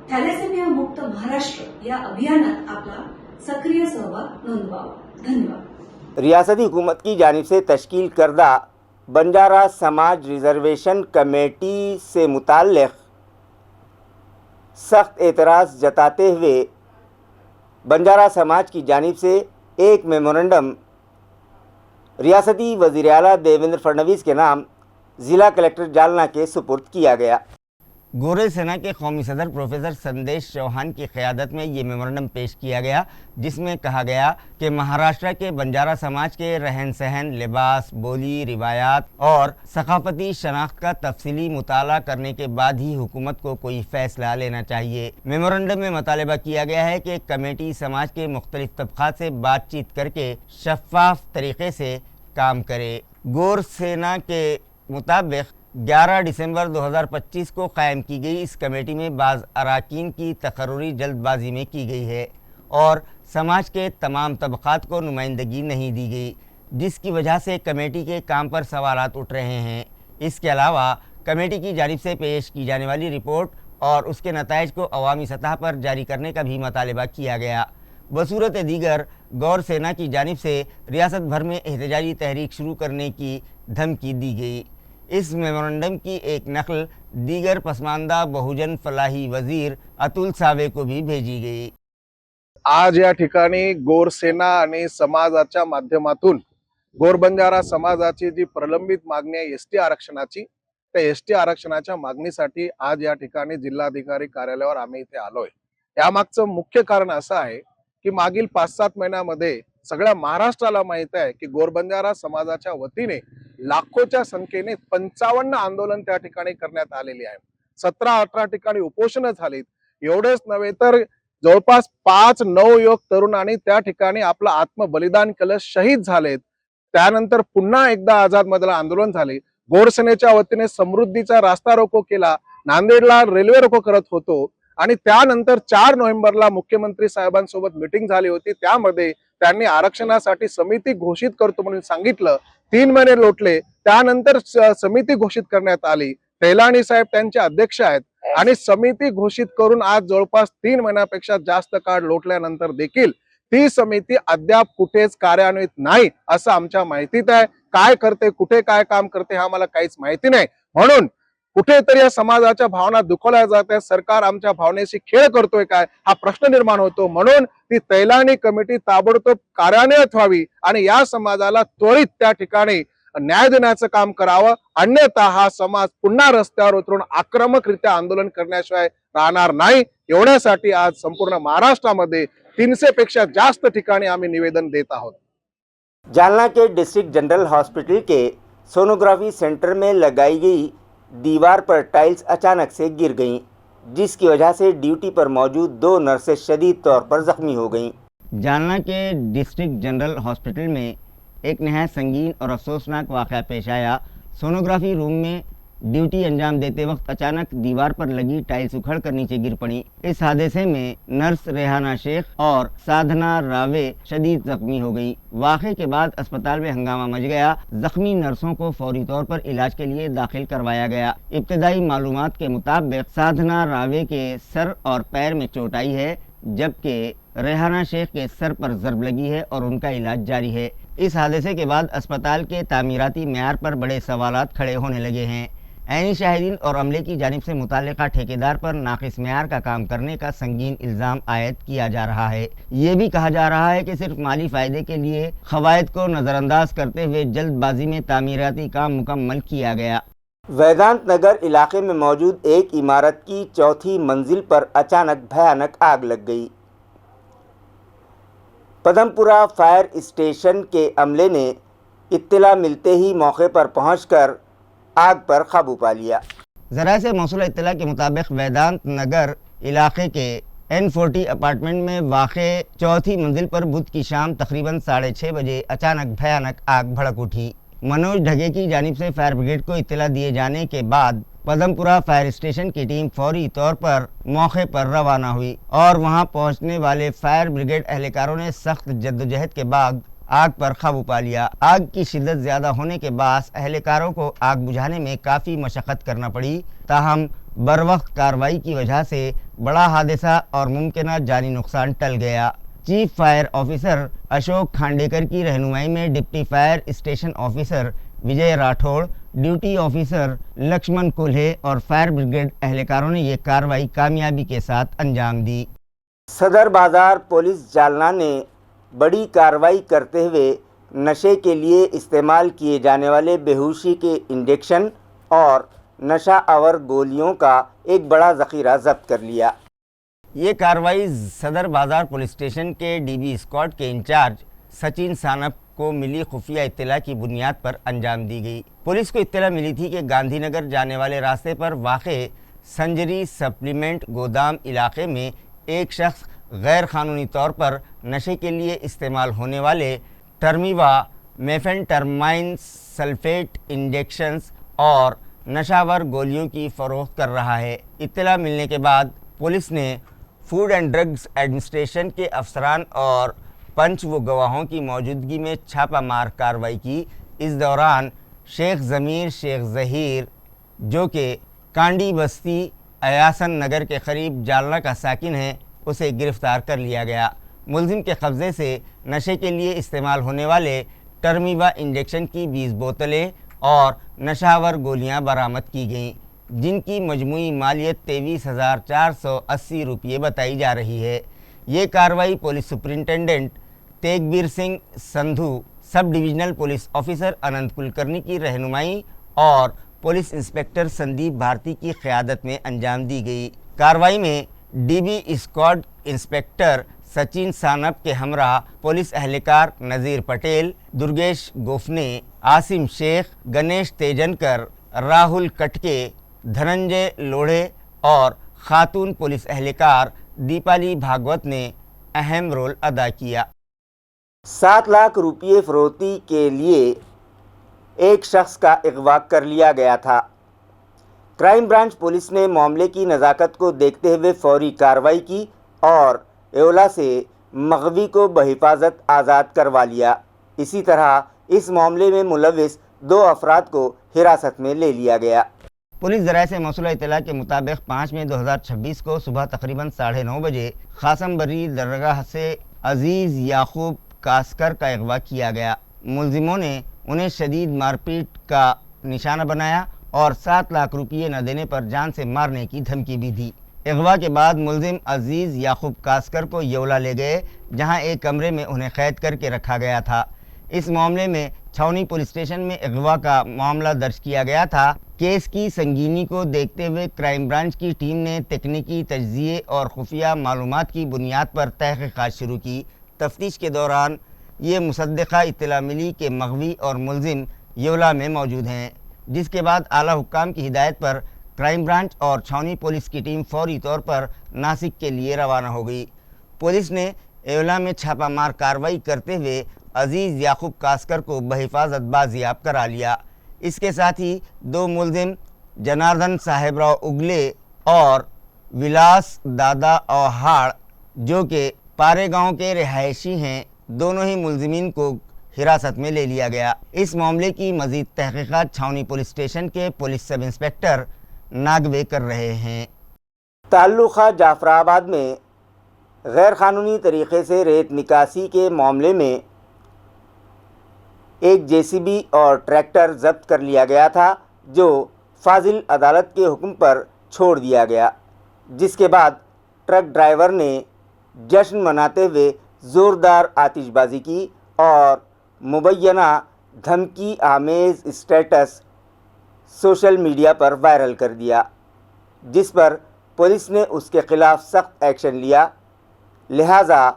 थॅलेसेमिया मुक्त महाराष्ट्र या अभियानात आपला सक्रिय सहभाग नोंदवावा. धन्यवाद. रियासती हुकूमत की जानिब से तश्कील करदा बंजारा समाज रिजर्वेशन कमेटी से मुताल्लिक़ सख्त एतराज़ जताते हुए बंजारा समाज की जानिब से एक मेमोरेंडम रियासती वज़ीर आला देवेंद्र फडणवीस के नाम ज़िला कलेक्टर जालना के सुपुर्द किया गया। गोरे सेना के कौमी सदर प्रोफेसर संदेश चौहान की क़यादत में ये मेमोरेंडम पेश किया गया, जिसमें कहा गया कि महाराष्ट्र के बंजारा समाज के रहन सहन, लिबास, बोली, रिवायात और सकाफती शनाख्त का तफसीली मुताला करने के बाद ही हुकूमत को कोई फ़ैसला लेना चाहिए। मेमोरेंडम में मुतालबा किया गया है कि कमेटी समाज के मुख्तलिफ तबक़ात से बातचीत करके शफ़ाफ तरीक़े से काम करे। गोर सेना के मुताबिक 11 दिसंबर 2025 को कायम की गई इस कमेटी में बाज़ अराकीन की तकर्रुरी जल्दबाजी में की गई है और समाज के तमाम तबक़ात को नुमाइंदगी नहीं दी गई, जिसकी वजह से कमेटी के काम पर सवालात उठ रहे हैं। इसके अलावा कमेटी की जानिब से पेश की जाने वाली रिपोर्ट और उसके नताइज को अवामी सतह पर जारी करने का भी मुतालबा किया गया। बसूरत दीगर गौर सेना की जानिब से रियासत भर में एहतजाजी तहरीक शुरू करने की धमकी दी गई। इस मेमोरेंडम की एक नकल दीगर पसमानदा बहुजन फलाही वजीर अतुल सावे को भी भेजी गई। आज या ठिकाणी गोरसेना आणि समाजाच्या माध्यमातून गोरबंजारा समाजाची जी प्रलंबित मागणी आहे एसटी आरक्षणाची, त्या एसटी आरक्षणाच्या मागणीसाठी आज या ठिकाणी जिल्हाधिकारी कार्यालयावर आम्ही इथे आलोय। यामागचं मुख्य कारण असं आहे की मागील 5-7 महिन्यामध्ये सगळ्या महाराष्ट्राला माहित आहे की गोरबंजारा समाजाच्या वतीने लाखोच्या संख्येने 55 आंदोलन त्या ठिकाणी करण्यात आलेली आहे। 17-18 ठिकाणी उपोषण झालीत। एवढेच नव्हे तर जवळपास 5-9 युवक तरुणांनी त्या ठिकाणी आपलं आत्मबलिदान केलं, शहीद झालेत। त्यानंतर पुन्हा एकदा आझाद मैदान आंदोलन झाले। गोरसेनेच्या वतीने समृद्धीचा रास्ता रोको केला, नांदेडला रेल्वे रोको करत होतो आणि त्यानंतर 4 नोव्हेंबरला मुख्यमंत्री साहेबांसोबत मीटिंग झाली होती। त्यामध्ये त्यांनी आरक्षणासाठी समिती घोषित करतो म्हणून सांगितलं. 3 महिने लोटले, त्यानंतर समिती घोषित करण्यात आली. तेलाणी साहेब त्यांचे अध्यक्ष आहेत आणि समिती घोषित करून आज जवळपास 3 महिन्यापेक्षा जास्त काळ लोटल्यानंतर देखील ती समिती अद्याप कुठेच कार्यान्वित नाही असं आमच्या माहितीत आहे. काय करते, कुठे काय काम करते, हा मला काहीच माहिती नाही. म्हणून कुठेतरी या समाजाच्या भावना दुखावल्या जात आहेत. सरकार आमच्या भावनेशी खेळ करतोय काय, हा प्रश्न निर्माण होतो. म्हणून ती तैलाणी कमिटी ताबडतोब कार्यान्वित व्हावी आणि या समाजाला त्वरित त्या ठिकाणी न्याय देण्याचं काम करावं. अन्यथा हा समाज पुन्हा रस्त्यावर उतरून आक्रमकरित्या आंदोलन करण्याशिवाय राहणार नाही. एवढ्यासाठी आज संपूर्ण महाराष्ट्रामध्ये 300 पेक्षा जास्त ठिकाणी आम्ही निवेदन देत आहोत. जालना के डिस्ट्रिक्ट जनरल हॉस्पिटल के सोनोग्राफी सेंटर में लगाई गई दीवार पर टाइल्स अचानक से गिर गईं, जिसकी वजह से ड्यूटी पर मौजूद 2 नर्सें शदीद तौर पर जख्मी हो गईं। जालना के डिस्ट्रिक्ट जनरल हॉस्पिटल में एक नहायत संगीन और अफसोसनाक वाक़या पेश आया। सोनोग्राफी रूम में ड्यूटी अंजाम देते वक्त अचानक दीवार पर लगी टाइल्स उखड़ कर नीचे गिर पड़ी। इस हादसे में नर्स रेहाना शेख और साधना रावे शदीद जख्मी हो गई। वाक़े के बाद अस्पताल में हंगामा मच गया। जख्मी नर्सों को फौरी तौर पर इलाज के लिए दाखिल करवाया गया। इब्तदाई मालूमात के मुताबिक साधना रावे के सर और पैर में चोट आई है, जबकि रेहाना शेख के सर पर ज़रब लगी है और उनका इलाज जारी है। इस हादसे के बाद अस्पताल के तामीराती मेयार पर बड़े सवालात खड़े होने लगे हैं। ऐनी शाहिदीन और अमले की जानिब से मुताल्लिका ठेकेदार पर नाक़िस मेयार का काम करने का संगीन इल्ज़ाम आयद किया जा रहा है। ये भी कहा जा रहा है कि सिर्फ माली फ़ायदे के लिए क़वायद को नज़रअंदाज करते हुए जल्दबाजी में तामीराती काम मुकम्मल किया गया। वेदांत नगर इलाके में मौजूद एक इमारत की 4थी मंजिल पर अचानक भयानक आग लग गई। पदमपुरा फायर स्टेशन के अमले ने इत्तला मिलते ही मौके पर पहुंचकर आग पर काबू पा लिया। ज़रा से मौसूला इत्तला के मुताबिक वेदांत नगर इलाके के N40 अपार्टमेंट में वाक़े 4थी मंजिल पर बुध की शाम तकरीबन 6:30 बजे अचानक भयानक आग भड़क उठी। मनोज ढगे की जानिब से फायर ब्रिगेड को इत्तला दिए जाने के बाद पदमपुरा फायर स्टेशन की टीम फौरी तौर पर मौके पर रवाना हुई और वहां पहुंचने वाले फायर ब्रिगेड एहलकारों ने सख्त जद्दोजहद के बाद आग पर काबू पा लिया। आग की शिद्दत ज़्यादा होने के बाद एहलकारों को आग बुझाने में काफ़ी मशक्क़त करना पड़ी, ताहम बरवक्त कार्रवाई की वजह से बड़ा हादसा और मुमकिन जानी नुकसान टल गया। Chief fire officer Ashok Khandekar की रहनुमाई में डिप्टी फायर स्टेशन ऑफिसर विजय राठौड़, ड्यूटी ऑफिसर लक्ष्मण कोल्हे और फायर ब्रिगेड एहलकारों ने ये कार्रवाई कामयाबी के साथ अंजाम दी। सदर बाज़ार पुलिस जालना ने बड़ी कार्रवाई करते हुए नशे के लिए इस्तेमाल किए जाने वाले बेहोशी के इंजेक्शन और नशा आवर गोलियों का एक बड़ा ज़ख़ीरा जब्त कर लिया। ये कार्रवाई सदर बाज़ार पुलिस स्टेशन के डीबी स्क्वाड के इंचार्ज सचिन सानप को मिली खुफिया इत्तला की बुनियाद पर अंजाम दी गई। पुलिस को इत्तला मिली थी कि गांधीनगर जाने वाले रास्ते पर वाक़े संजरी सप्लीमेंट गोदाम इलाके में एक शख्स गैर कानूनी तौर पर नशे के लिए इस्तेमाल होने वाले टर्मीवा मेफेंटरमाइन सल्फेट इंजेक्शंस और नशावर गोलियों की फ़रोख्त कर रहा है। इत्तला मिलने के बाद पुलिस ने फूड एंड ड्रग्स एडमिनिस्ट्रेशन के अफसरान और पंच व गवाहों की मौजूदगी में छापामार कार्रवाई की। इस दौरान शेख ज़मीर शेख ज़हीर, जो कि कांडी बस्ती अयासन नगर के करीब जालना का साकिन है, उसे गिरफ़्तार कर लिया गया। मुलजिम के कब्ज़े से नशे के लिए इस्तेमाल होने वाले टर्मीवा इंजेक्शन की 20 बोतलें और नशावर गोलियां बरामद की गईं, जिनकी मजमूई मालियत 23,480 रुपये बताई जा रही है। ये कार्रवाई police superintendent Tegbir Singh Sandhu, sub divisional police officer Anant Kulkarni की रहनुमाई और पुलिस इंस्पेक्टर संदीप भारती की क़यादत में अंजाम दी गई। कार्रवाई में dB squad inspector Sachin Sanap के हमरा पुलिस एहलकार नज़ीर पटेल, दुर्गेश गोफने, आसिम शेख, गणेश तेजनकर, राहुल कटके, धनंजय लोढ़े और खातून पुलिस एहलकार दीपाली भागवत ने अहम रोल अदा किया। 7 लाख रुपये फ़रोख्ती के लिए एक शख्स का अगवा कर लिया गया था। क्राइम ब्रांच पुलिस ने मामले की नज़ाकत को देखते हुए फौरी कार्रवाई की और एवला से مغوی کو بحفاظت آزاد کروا لیا۔ اسی طرح اس معاملے میں ملوث 2 افراد کو حراست میں لے لیا گیا۔ پولیس ذرائع سے موصولہ اطلاع کے مطابق 5 مئی 2026 کو صبح تقریباً 9:30 بجے قاسم بری درگاہ سے عزیز یعقوب کاسکر کا اغوا کیا گیا۔ ملزموں نے انہیں شدید مار پیٹ کا نشانہ بنایا اور 7 لاکھ روپے نہ دینے پر جان سے مارنے کی دھمکی بھی دی۔ اغوا کے بعد ملزم عزیز یعقوب کاسکر کو یولا لے گئے، جہاں ایک کمرے میں انہیں قید کر کے رکھا گیا تھا۔ اس معاملے میں چھاؤنی پولیس اسٹیشن میں اغوا کا معاملہ درج کیا گیا تھا۔ کیس کی سنگینی کو دیکھتے ہوئے کرائم برانچ کی ٹیم نے تکنیکی تجزیے اور خفیہ معلومات کی بنیاد پر تحقیقات شروع کی۔ تفتیش کے دوران یہ مصدقہ اطلاع ملی کہ مغوی اور ملزم یولا میں موجود ہیں، جس کے بعد اعلیٰ حکام کی ہدایت پر کرائم برانچ اور چھاؤنی پولیس کی ٹیم فوری طور پر ناسک کے لیے روانہ ہو گئی۔ پولیس نے یولا میں چھاپہ مار کارروائی کرتے ہوئے عزیز یعقوب کاسکر کو بحفاظت بازیاب کرا لیا۔ اس کے ساتھ ہی 2 ملزم جناردن صاحب راؤ اگلے اور ولاس دادا اوہاڑ جو کہ پارے گاؤں کے رہائشی ہیں، دونوں ہی ملزمین کو حراست میں لے لیا گیا۔ اس معاملے کی مزید تحقیقات چھاؤنی پولیس اسٹیشن کے پولیس سب انسپکٹر ناگوے کر رہے ہیں۔ تعلقہ جعفر آباد میں غیر قانونی طریقے سے ریت نکاسی کے معاملے میں ایک JCB اور ٹریکٹر ضبط کر لیا گیا تھا، جو فاضل عدالت کے حکم پر چھوڑ دیا گیا، جس کے بعد ٹرک ڈرائیور نے جشن مناتے ہوئے زوردار آتش بازی کی اور مبینہ دھمکی آمیز اسٹیٹس سوشل میڈیا پر وائرل کر دیا، جس پر پولیس نے اس کے خلاف سخت ایکشن لیا۔ لہٰذا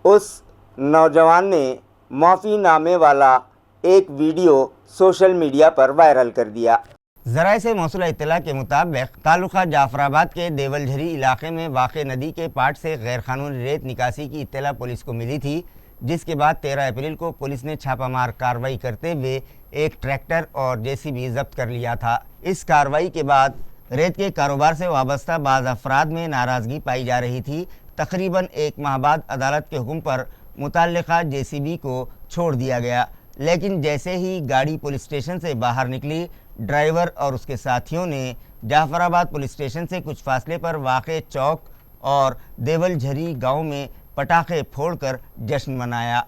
اس نوجوان نے معافی نامے والا ایک ویڈیو سوشل میڈیا پر وائرل کر دیا۔ ذرائع سے موصولہ اطلاع کے مطابق تعلقہ جعفر آباد کے دیول جھری علاقے میں واقع ندی کے پاٹ سے غیر قانونی ریت نکاسی کی اطلاع پولیس کو ملی تھی، جس کے بعد 13 اپریل کو پولیس نے چھاپہ مار کارروائی کرتے ہوئے ایک ٹریکٹر اور JCB ضبط کر لیا تھا۔ اس کارروائی کے بعد ریت کے کاروبار سے وابستہ بعض افراد میں ناراضگی پائی جا رہی تھی۔ تقریباً 1 ماہ بعد عدالت کے حکم پر متعلقہ JCB کو چھوڑ دیا گیا، لیکن جیسے ہی گاڑی پولیس اسٹیشن سے باہر نکلی، ڈرائیور اور اس کے ساتھیوں نے جعفر آباد پولیس اسٹیشن سے کچھ فاصلے پر واقع چوک اور دیول جھری گاؤں میں پٹاخے پھوڑ کر جشن منایا۔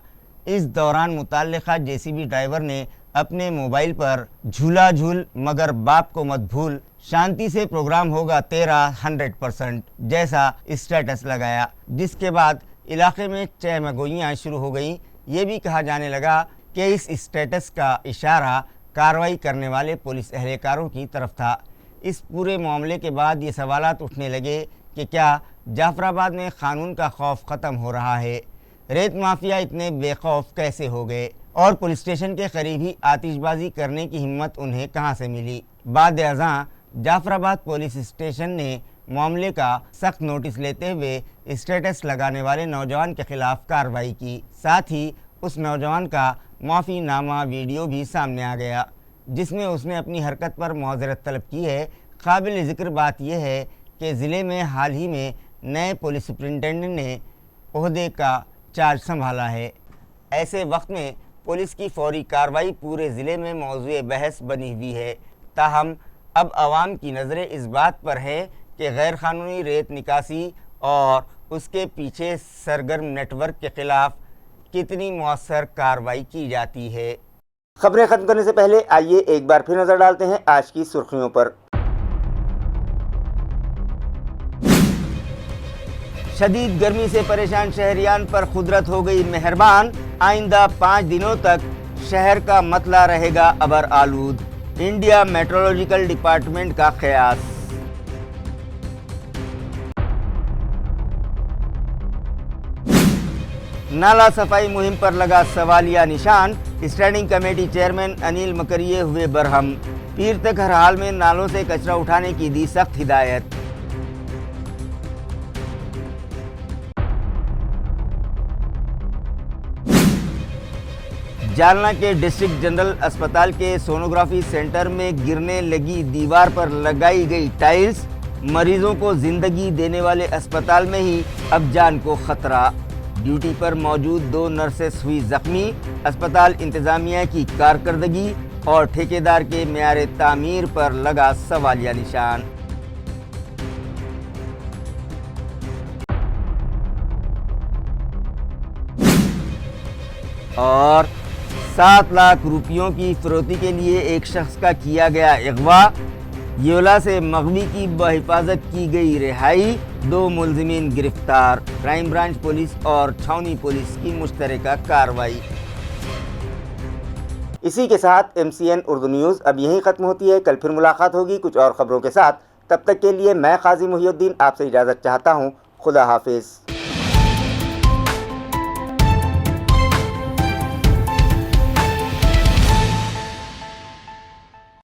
اس دوران متعلقہ JCB ڈرائیور نے اپنے موبائل پر جھولا جھول مگر باپ کو مت بھول، شانتی سے پروگرام ہوگا تیرا 100% جیسا اسٹیٹس لگایا، جس کے بعد علاقے میں چہمگوئیاں شروع ہو گئیں۔ یہ بھی کہا جانے لگا کہ اس اسٹیٹس کا اشارہ کارروائی کرنے والے پولیس اہلکاروں کی طرف تھا۔ اس پورے معاملے کے بعد یہ سوالات اٹھنے لگے کہ کیا جعفر آباد میں قانون کا خوف ختم ہو رہا ہے؟ ریت مافیا اتنے بے خوف کیسے ہو گئے اور پولیس اسٹیشن کے قریب ہی آتش بازی کرنے کی ہمت انہیں کہاں سے ملی؟ بعد ازاں جعفر آباد پولیس اسٹیشن نے معاملے کا سخت نوٹس لیتے ہوئے اسٹیٹس لگانے والے نوجوان کے خلاف کارروائی کی۔ ساتھ ہی اس نوجوان کا معافی نامہ ویڈیو بھی سامنے آ گیا، جس میں اس نے اپنی حرکت پر معذرت طلب کی ہے۔ قابل ذکر بات یہ ہے کہ ضلع میں حال ہی میں نئے پولیس سپرنٹینڈنٹ نے عہدے کا چارج سنبھالا ہے۔ ایسے وقت میں پولیس کی فوری کارروائی پورے ضلع میں موضوع بحث بنی ہوئی ہے۔ تاہم اب عوام کی نظریں اس بات پر ہے کہ غیر قانونی ریت نکاسی اور اس کے پیچھے سرگرم نیٹ ورک کے خلاف کتنی مؤثر کارروائی کی جاتی ہے۔ خبریں ختم کرنے سے پہلے آئیے ایک بار پھر نظر ڈالتے ہیں آج کی سرخیوں پر۔ شدید گرمی سے پریشان شہریان پر قدرت ہو گئی مہربان، آئندہ 5 دنوں تک شہر کا مطلع رہے گا ابر آلود، انڈیا میٹرولوجیکل ڈپارٹمنٹ کا قیاس۔ نالا صفائی مہم پر لگا سوالیہ نشان، اسٹینڈنگ کمیٹی چیئرمین انیل مکریے ہوئے برہم، پیر تک ہر حال میں نالوں سے کچرا اٹھانے کی دی سخت ہدایت۔ جالنہ کے ڈسٹرکٹ جنرل اسپتال کے سونوگرافی سینٹر میں گرنے لگی دیوار پر لگائی گئی ٹائلز، मरीजों को जिंदगी देने वाले अस्पताल में ही अब जान को खतरा। ड्यूटी पर मौजूद 2 नर्सेस हुई जख्मी। अस्पताल इंतजामिया की कारकर्दगी और ठेकेदार के मेयार तामीर पर लगा सवालिया निशान। और 7 लाख रुपयों की फिरौती के लिए एक शख्स का किया गया अगवा। योला से मगवी की बहिफाजत की गई रिहाई। 2 मुलजिमीन गिरफ्तार। क्राइम ब्रांच पुलिस और छावनी पुलिस की मुश्तरका कार्रवाई। इसी के साथ MCN उर्दू न्यूज़ अब यहीं ख़त्म होती है। कल फिर मुलाकात होगी कुछ और ख़बरों के साथ। तब तक के लिए मैं काजी मुहिउद्दीन आपसे इजाज़त चाहता हूँ। खुदा हाफिज़।